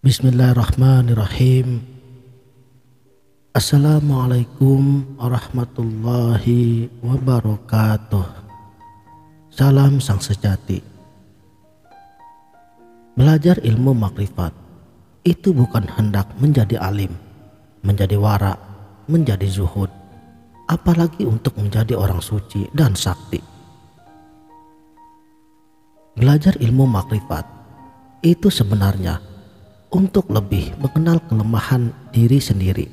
Bismillahirrahmanirrahim. Assalamualaikum warahmatullahi wabarakatuh. Salam sang sejati. Belajar ilmu makrifat itu bukan hendak menjadi alim, menjadi wara, menjadi zuhud, apalagi untuk menjadi orang suci dan sakti. Belajar ilmu makrifat itu sebenarnya untuk lebih mengenal kelemahan diri sendiri.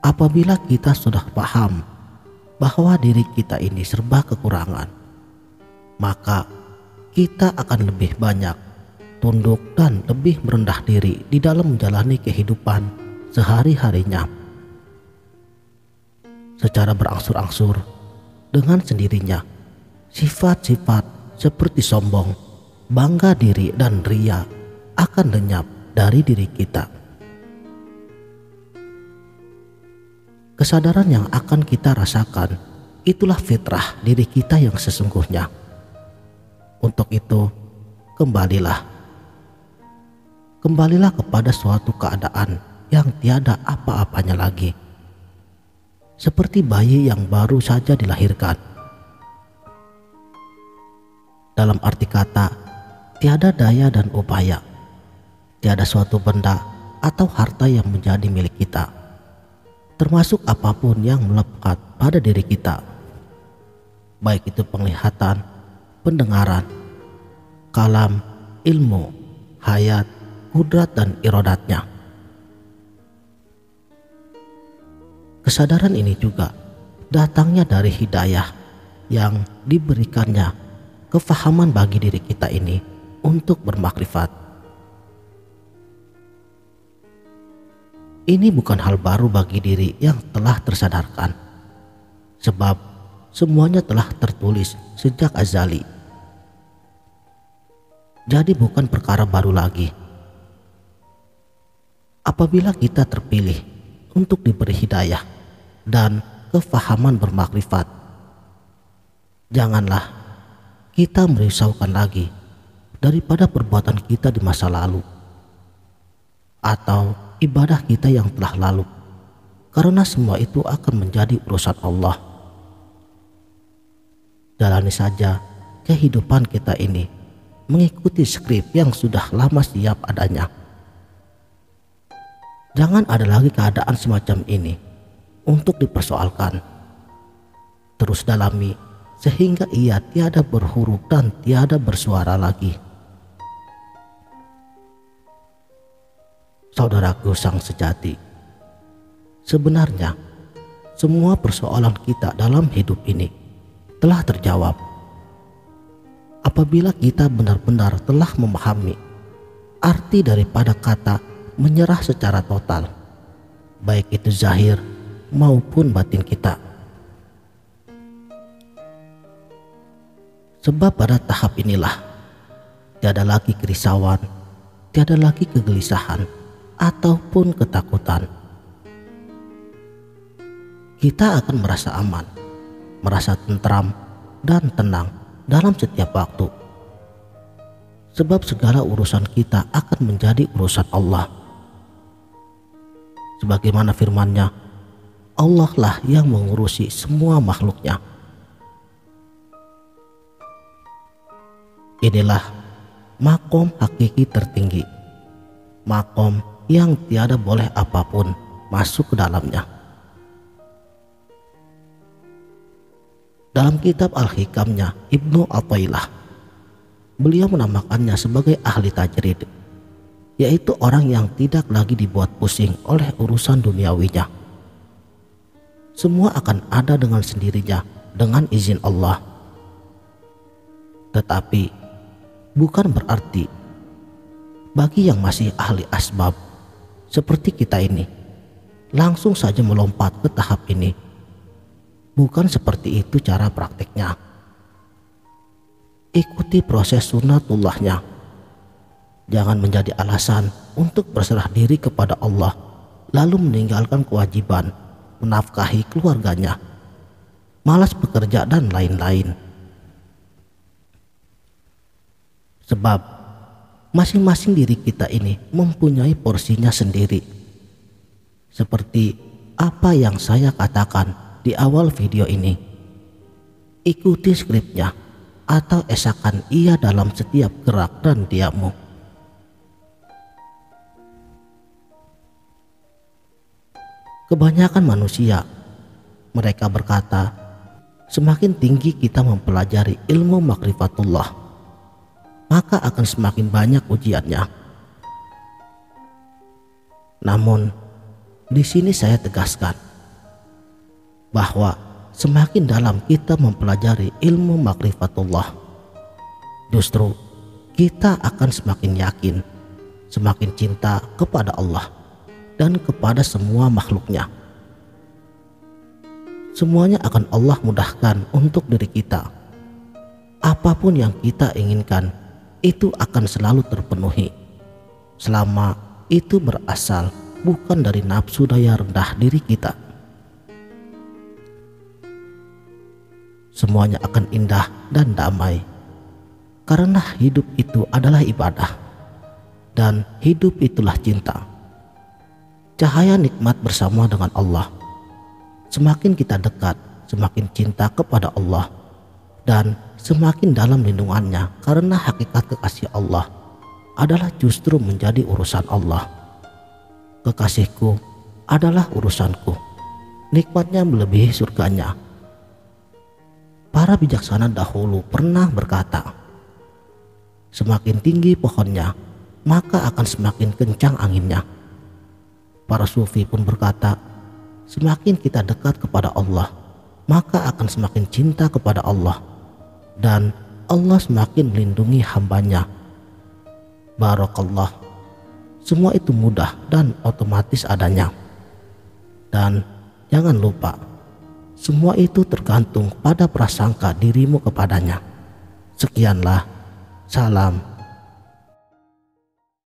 Apabila kita sudah paham bahwa diri kita ini serba kekurangan, maka kita akan lebih banyak tunduk dan lebih merendah diri di dalam menjalani kehidupan sehari-harinya. Secara berangsur-angsur, dengan sendirinya, sifat-sifat seperti sombong, bangga diri, dan ria akan lenyap dari diri kita. Kesadaran yang akan kita rasakan itulah fitrah diri kita yang sesungguhnya. Untuk itu, kembalilah kepada suatu keadaan yang tiada apa-apanya lagi, seperti bayi yang baru saja dilahirkan. Dalam arti kata, tiada daya dan upaya, tiada suatu benda atau harta yang menjadi milik kita, termasuk apapun yang melekat pada diri kita, baik itu penglihatan, pendengaran, kalam, ilmu, hayat, kudrat, dan iradatnya. Kesadaran ini juga datangnya dari hidayah yang diberikannya kefahaman bagi diri kita ini untuk bermakrifat. Ini bukan hal baru bagi diri yang telah tersadarkan, sebab semuanya telah tertulis sejak azali. Jadi bukan perkara baru lagi. Apabila kita terpilih untuk diberi hidayah dan kefahaman bermakrifat, janganlah kita merisaukan lagi daripada perbuatan kita di masa lalu atau ibadah kita yang telah lalu, karena semua itu akan menjadi urusan Allah. Jalani saja kehidupan kita ini mengikuti skrip yang sudah lama siap adanya. Jangan ada lagi keadaan semacam ini untuk dipersoalkan. Terus dalami sehingga ia tiada berhuruf dan tiada bersuara lagi. Saudaraku sang sejati, sebenarnya semua persoalan kita dalam hidup ini telah terjawab apabila kita benar-benar telah memahami arti daripada kata menyerah secara total, baik itu zahir maupun batin kita. Sebab pada tahap inilah tiada lagi kerisauan, tiada lagi kegelisahan ataupun ketakutan. Kita akan merasa aman, merasa tentram dan tenang dalam setiap waktu, sebab segala urusan kita akan menjadi urusan Allah. Sebagaimana firman-Nya, Allah lah yang mengurusi semua makhluknya. Inilah makom hakiki tertinggi, makom yang tiada boleh apapun masuk ke dalamnya. Dalam kitab Al-Hikamnya Ibnu Athaillah, beliau menamakannya sebagai ahli tajrid, yaitu orang yang tidak lagi dibuat pusing oleh urusan duniawinya. Semua akan ada dengan sendirinya dengan izin Allah. Tetapi bukan berarti bagi yang masih ahli asbab seperti kita ini langsung saja melompat ke tahap ini. Bukan seperti itu cara praktiknya. Ikuti proses sunnatullahnya. Jangan menjadi alasan untuk berserah diri kepada Allah lalu meninggalkan kewajiban menafkahi keluarganya, malas bekerja, dan lain-lain. Sebab masing-masing diri kita ini mempunyai porsinya sendiri. Seperti apa yang saya katakan di awal video ini. Ikuti skripnya atau esakan ia dalam setiap gerak dan diammu. Kebanyakan manusia, mereka berkata, semakin tinggi kita mempelajari ilmu makrifatullah, maka akan semakin banyak ujiannya. Namun, di sini saya tegaskan bahwa semakin dalam kita mempelajari ilmu makrifatullah, justru kita akan semakin yakin, semakin cinta kepada Allah dan kepada semua makhluknya. Semuanya akan Allah mudahkan untuk diri kita. Apapun yang kita inginkan, itu akan selalu terpenuhi, selama itu berasal bukan dari nafsu daya rendah diri kita. Semuanya akan indah dan damai, karena hidup itu adalah ibadah, dan hidup itulah cinta. Cahaya nikmat bersama dengan Allah. Semakin kita dekat, semakin cinta kepada Allah, dan semakin dalam lindungannya, karena hakikat kekasih Allah adalah justru menjadi urusan Allah. Kekasihku adalah urusanku, nikmatnya melebihi surganya. Para bijaksana dahulu pernah berkata, semakin tinggi pohonnya, maka akan semakin kencang anginnya. Para sufi pun berkata, semakin kita dekat kepada Allah, maka akan semakin cinta kepada Allah, dan Allah semakin melindungi hambanya. Barakallah. Semua itu mudah dan otomatis adanya. Dan jangan lupa, semua itu tergantung pada prasangka dirimu kepadanya. Sekianlah, salam